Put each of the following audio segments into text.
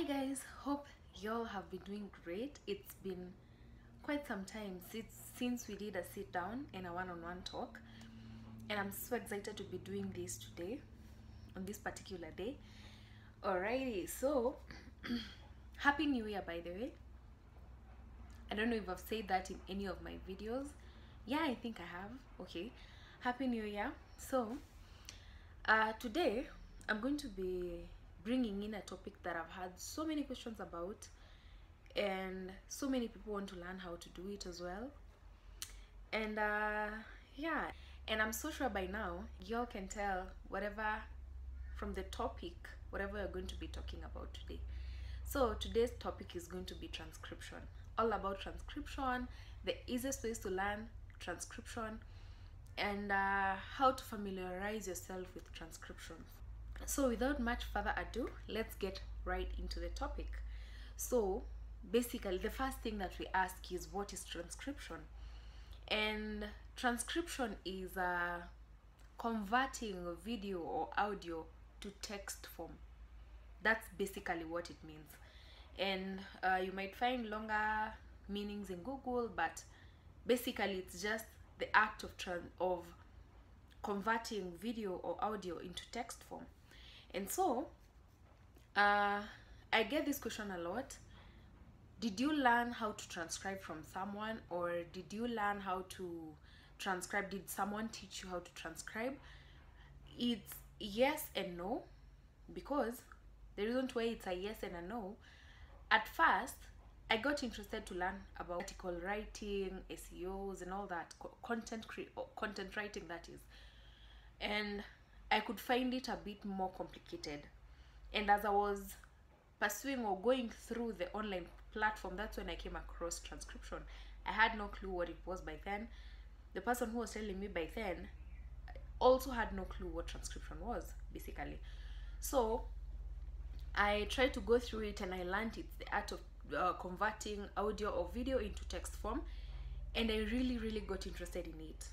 Hi guys, hope y'all have been doing great. It's been quite some time since we did a sit down and a one-on-one talk, and I'm so excited to be doing this today on this particular day. Alrighty, so happy new year, by the way. I don't know if I've said that in any of my videos. Yeah, I think I have. Okay, happy new year. So today I'm going to be bringing in a topic that I've had so many questions about, and so many people want to learn how to do it as well. And yeah, and I'm so sure by now y'all can tell whatever from the topic, whatever we're going to be talking about today. So today's topic is going to be transcription, all about transcription, the easiest ways to learn transcription, and how to familiarize yourself with transcription. So without much further ado, let's get right into the topic. So basically, the first thing that we ask is, what is transcription? And transcription is converting video or audio to text form. That's basically what it means. And you might find longer meanings in Google, but basically it's just the act of converting video or audio into text form. And so I get this question a lot. Did you learn how to transcribe from someone, or did you learn how to transcribe? Did someone teach you how to transcribe? It's yes and no, because the reason why it's a yes and a no, at first I got interested to learn about article writing, SEOs and all that, content writing, that is, and I could find it a bit more complicated. And as I was pursuing or going through the online platform, that's when I came across transcription. I had no clue what it was by then. The person who was telling me by then also had no clue what transcription was, basically. So I tried to go through it, and I learned it's the art of converting audio or video into text form, and I really got interested in it.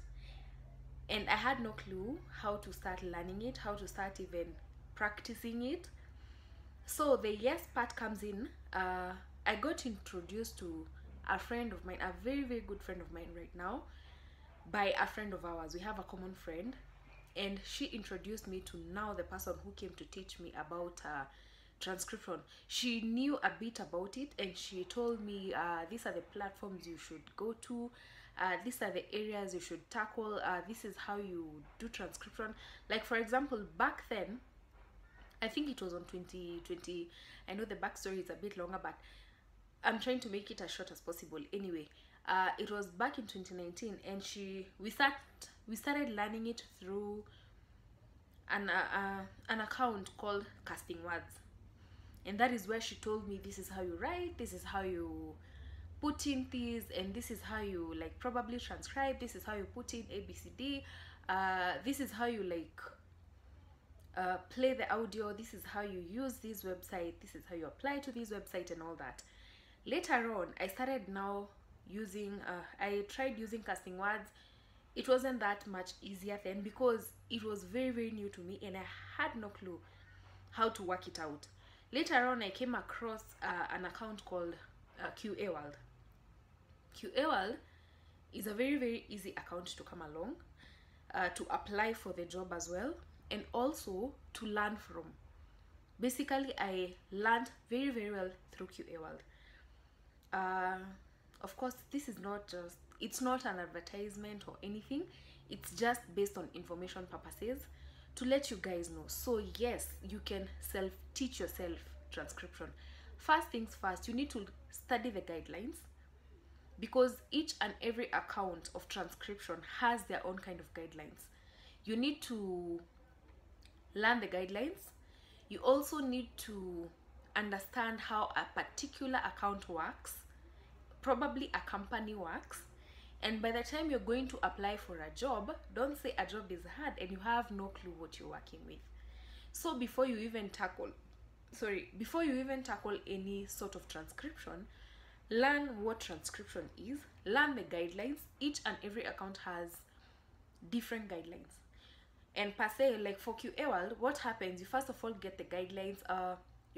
And I had no clue how to start learning it, how to start even practicing it. So the yes part comes in. I got introduced to a friend of mine, a very good friend of mine right now, by a friend of ours. We have a common friend, and she introduced me to now the person who came to teach me about transcription. She knew a bit about it, and she told me these are the platforms you should go to, these are the areas you should tackle, this is how you do transcription. Like, for example, back then, I think it was on 2020. I know the backstory is a bit longer, but I'm trying to make it as short as possible. Anyway, it was back in 2019, and we started learning it through an account called Casting Words, and that is where she told me, this is how you write, this is how you put in these, and this is how you like probably transcribe, this is how you put in ABCD, this is how you like play the audio, this is how you use this website, this is how you apply to this website, and all that. Later on, I started now using I tried using Casting Words. It wasn't that much easier then, because it was very new to me, and I had no clue how to work it out. Later on, I came across an account called QA World. QA World is a very easy account to come along, to apply for the job as well, and also to learn from. Basically, I learned very well through QA World. Of course, this is it's not an advertisement or anything. It's just based on information purposes, to let you guys know. So yes, you can self-teach yourself transcription. First things first, you need to study the guidelines, because each and every account of transcription has their own kind of guidelines. You need to learn the guidelines. You also need to understand how a particular account works, probably a company works. And by the time you're going to apply for a job, don't say a job is hard and you have no clue what you're working with. So before you even tackle any sort of transcription, learn what transcription is, learn the guidelines. Each and every account has different guidelines. And per se, like for QA World, what happens, you first of all get the guidelines.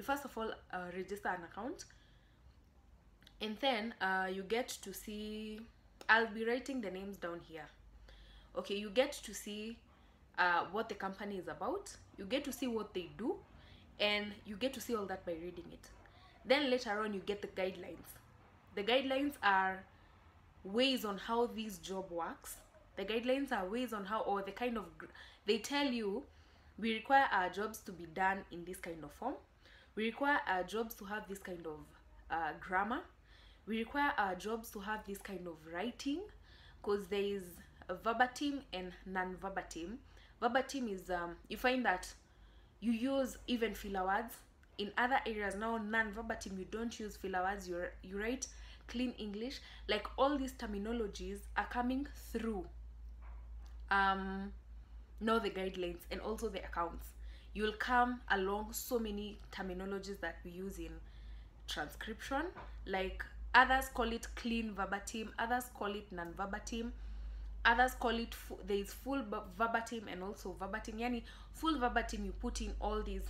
you first of all register an account, and then you get to see, I'll be writing the names down here. Okay, you get to see what the company is about, you get to see what they do, and you get to see all that by reading it. Then later on you get the guidelines. The guidelines are ways on how this job works. The guidelines are ways on how, or the kind of, they tell you, we require our jobs to be done in this kind of form, we require our jobs to have this kind of grammar, we require our jobs to have this kind of writing, because there is a verbatim and non-verbatim. Verbatim is you find that you use even filler words in other areas. Now non-verbatim, you don't use filler words, you write clean English. Like all these terminologies are coming through now the guidelines and also the accounts. You'll come along so many terminologies that we use in transcription, like others call it clean verbatim, others call it non-verbatim, others call it there is full verbatim and also verbatim. Yani full verbatim, you put in all these,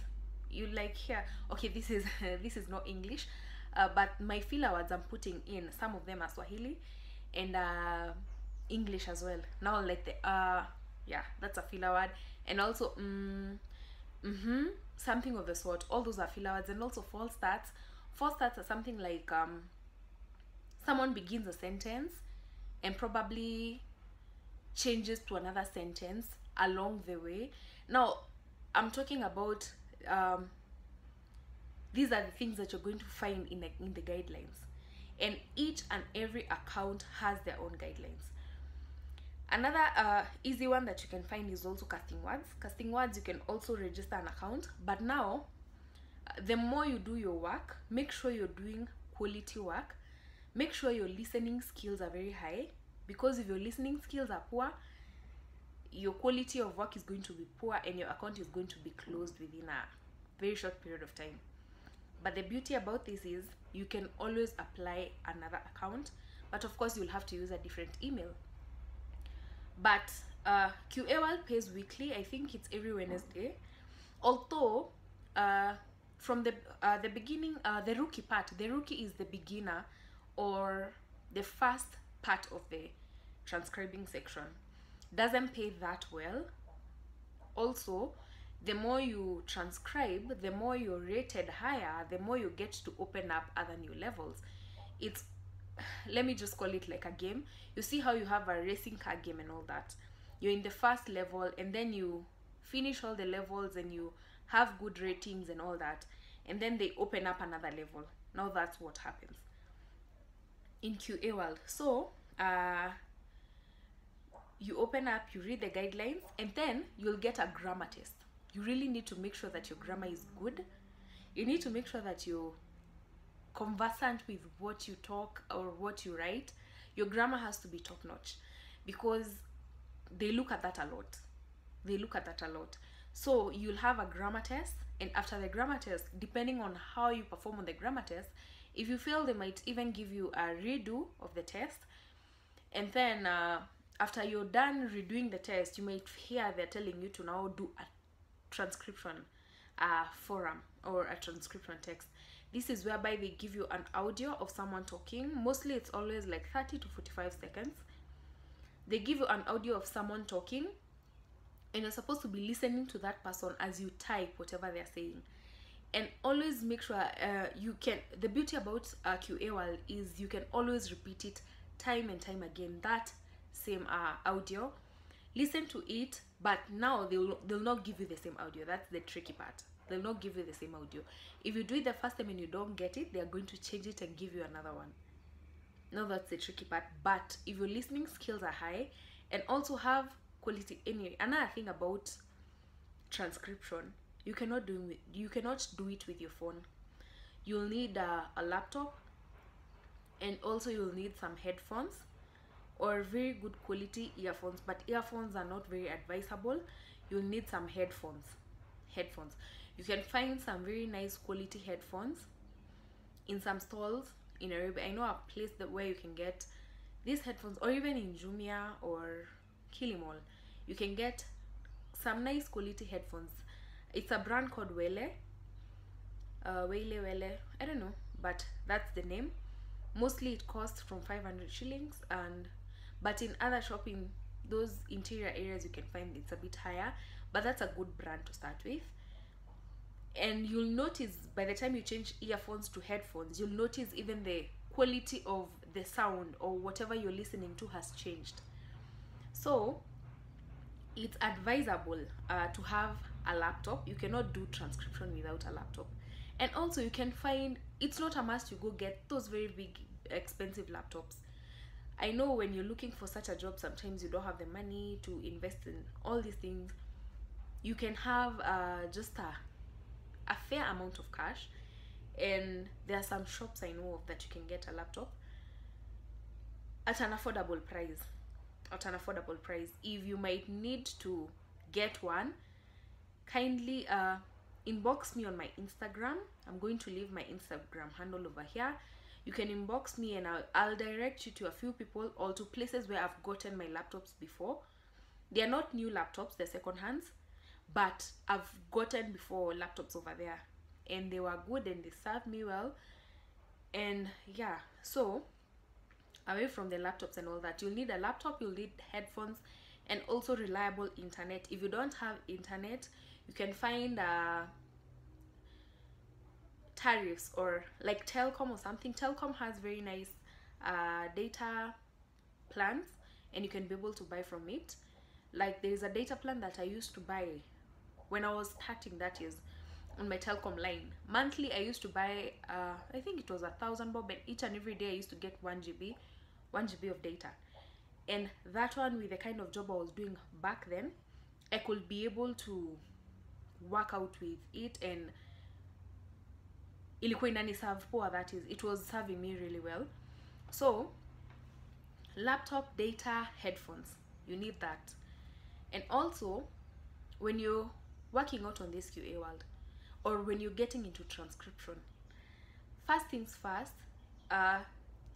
you like here, okay, this is this is not English, but my filler words I'm putting in, some of them are Swahili and English as well. Now like the yeah, that's a filler word, and also something of the sort. All those are filler words. And also false starts. False starts are something like someone begins a sentence and probably changes to another sentence along the way. Now I'm talking about these are the things that you're going to find in the guidelines, and each and every account has their own guidelines. Another easy one that you can find is also casting words. Casting words, you can also register an account, but now the more you do your work, make sure you're doing quality work, make sure your listening skills are very high, because if your listening skills are poor, your quality of work is going to be poor and your account is going to be closed within a very short period of time. But the beauty about this is you can always apply another account, but of course you'll have to use a different email. But QA World pays weekly. I think it's every Wednesday. Although from the beginning, the rookie part, the rookie is the beginner or the first part of the transcribing section, doesn't pay that well. Also, the more you transcribe, the more you're rated higher, the more you get to open up other new levels. It's, let me just call it like a game. You see how you have a racing car game and all that. You're in the first level and then you finish all the levels and you have good ratings and all that, and then they open up another level. Now that's what happens in QA World. So you open up, you read the guidelines, and then you'll get a grammar test. You really need to make sure that your grammar is good. You need to make sure that you're conversant with what you talk or what you write. Your grammar has to be top notch, because they look at that a lot. They look at that a lot. So you'll have a grammar test, and after the grammar test, depending on how you perform on the grammar test, if you fail, they might even give you a redo of the test. And then after you're done redoing the test, you might hear they're telling you to now do a transcription forum or a transcription text. This is whereby they give you an audio of someone talking. Mostly it's always like 30 to 45 seconds. They give you an audio of someone talking, and you're supposed to be listening to that person as you type whatever they're saying. And always make sure you can, the beauty about QA World is you can always repeat it time and time again, that same audio. Listen to it, but now they'll not give you the same audio. That's the tricky part. They'll not give you the same audio. If you do it the first time and you don't get it, they're going to change it and give you another one. Now that's the tricky part. But if your listening skills are high and also have quality, anyway, another thing about transcription, you cannot do it with your phone. You'll need a laptop, and also you'll need some headphones or very good quality earphones, but earphones are not very advisable. You'll need some headphones. You can find some very nice quality headphones in some stalls in Arabia. I know a place where you can get these headphones, or even in Jumia or Kilimall. You can get some nice quality headphones. It's a brand called Wele. Wele Wele, I don't know, but that's the name. Mostly it costs from 500 shillings, and but in other shopping, those interior areas, you can find it's a bit higher, but that's a good brand to start with. And you'll notice by the time you change earphones to headphones, you'll notice even the quality of the sound or whatever you're listening to has changed. So it's advisable to have a laptop. You cannot do transcription without a laptop. And also you can find, it's not a must you go get those very big expensive laptops. I know when you're looking for such a job, sometimes you don't have the money to invest in all these things. You can have just a fair amount of cash, and there are some shops I know of that you can get a laptop at an affordable price. If you might need to get one, kindly inbox me on my Instagram. I'm going to leave my Instagram handle over here. You can inbox me and I'll direct you to a few people or to places where I've gotten my laptops before. They are not new laptops, they're second hands, but I've gotten before laptops over there and they were good and they served me well. And yeah, so away from the laptops and all that, you'll need a laptop, you'll need headphones, and also reliable internet. If you don't have internet, you can find tariffs, or like Telcom or something. Telcom has very nice data plans, and you can be able to buy from it. Like there's a data plan that I used to buy when I was starting, that is on my Telcom line. Monthly I used to buy I think it was 1,000 bob, and each and every day I used to get 1 GB of data. And that one, with the kind of job I was doing back then, I could be able to work out with it, and ilikuwa inaniserve poa, that is, it was serving me really well. So laptop, data, headphones, you need that. And also when you're working out on this QA world, or when you're getting into transcription, first things first,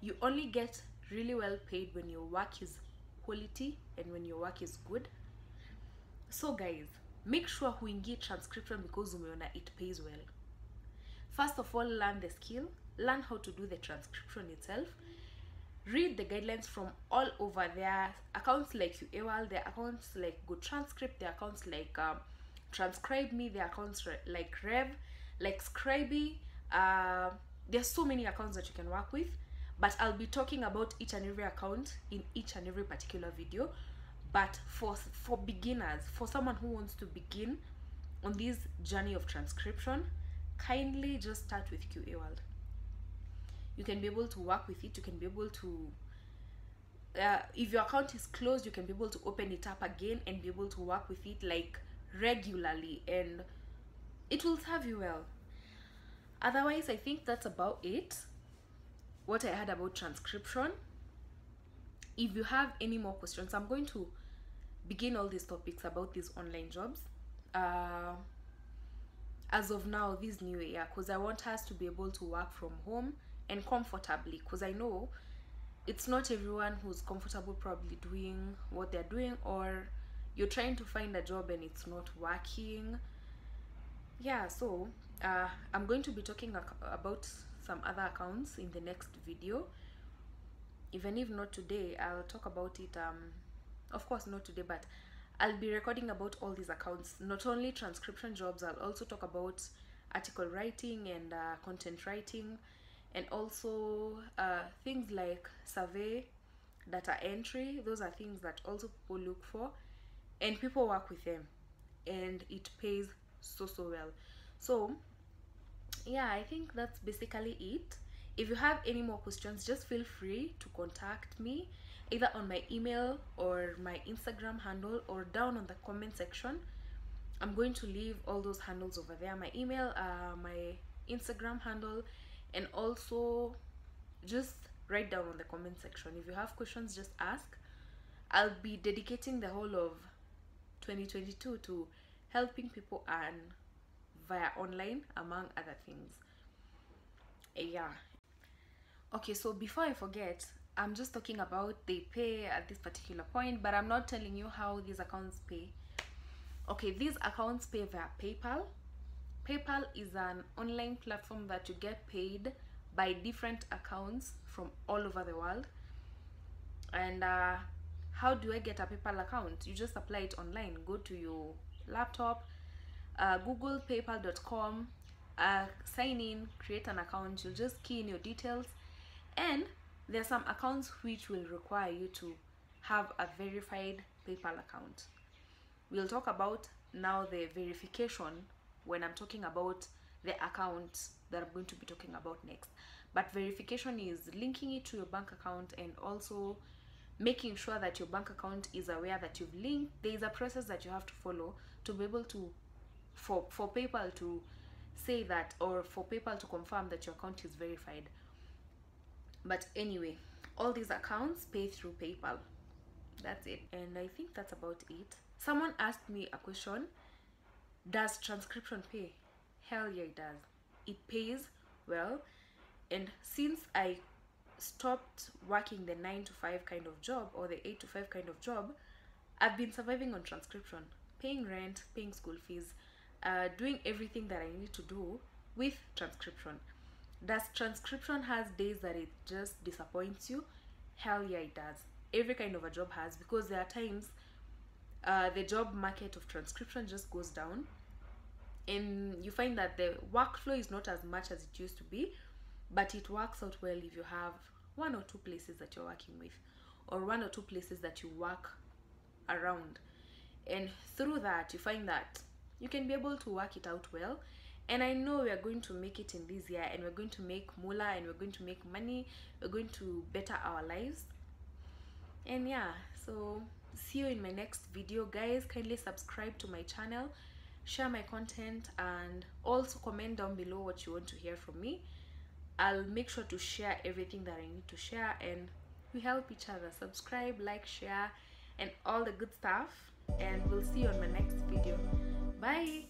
you only get really well paid when your work is quality and when your work is good. So guys, make sure huingie transcription because umeona it pays well. First of all, learn the skill, learn how to do the transcription itself, read the guidelines from all over their accounts like UAWorld, their accounts like Good Transcript, their accounts like Transcribe Me, their accounts like Rev, like Scribey. There's so many accounts that you can work with, but I'll be talking about each and every account in each and every particular video. But for beginners, for someone who wants to begin on this journey of transcription, kindly just start with QAWorld. You can be able to work with it. You can be able to if your account is closed, you can be able to open it up again and be able to work with it like regularly, and it will serve you well. Otherwise, I think that's about it, what I had about transcription. If you have any more questions, I'm going to begin all these topics about these online jobs as of now, this new year, because I want us to be able to work from home and comfortably, because I know it's not everyone who's comfortable probably doing what they're doing, or you're trying to find a job and it's not working. Yeah, so I'm going to be talking about some other accounts in the next video. Even if not today, I'll talk about it. Of course not today, but I'll be recording about all these accounts. Not only transcription jobs, I'll also talk about article writing and content writing, and also things like survey, data entry. Those are things that also people look for, and people work with them, and it pays so well. So yeah, I think that's basically it. If you have any more questions, just feel free to contact me either on my email or my Instagram handle, or down on the comment section. I'm going to leave all those handles over there, my email, my Instagram handle, and also just write down on the comment section. If you have questions, just ask. I'll be dedicating the whole of 2022 to helping people earn via online, among other things. Yeah. Okay, so before I forget, I'm just talking about they pay at this particular point, but I'm not telling you how these accounts pay. Okay, these accounts pay via PayPal, PayPal is an online platform that you get paid by different accounts from all over the world. And how do I get a PayPal account? You just apply it online. Go to your laptop, Google paypal.com, sign in, create an account. You'll just key in your details, and there are some accounts which will require you to have a verified PayPal account. We'll talk about now the verification when I'm talking about the account that I'm going to be talking about next. But verification is linking it to your bank account and also making sure that your bank account is aware that you've linked. There is a process that you have to follow to be able to, for PayPal to say that, or for PayPal to confirm that your account is verified. But anyway, all these accounts pay through PayPal. That's it. And I think that's about it. Someone asked me a question: does transcription pay? Hell yeah, it does. It pays well. And since I stopped working the 9 to 5 kind of job, or the 8 to 5 kind of job, I've been surviving on transcription, paying rent, paying school fees, doing everything that I need to do with transcription. Does transcription has days that it just disappoints you? Hell yeah, it does. Every kind of a job has, because there are times the job market of transcription just goes down, and you find that the workflow is not as much as it used to be, but it works out well if you have 1 or 2 places that you're working with, or 1 or 2 places that you work around, and through that you find that you can be able to work it out well. And I know we are going to make it in this year, and we're going to make moolah, and we're going to make money, we're going to better our lives. And yeah, so see you in my next video, guys. Kindly subscribe to my channel, share my content, and also comment down below what you want to hear from me. I'll make sure to share everything that I need to share, and we help each other. Subscribe, like, share, and all the good stuff, and we'll see you on my next video. Bye.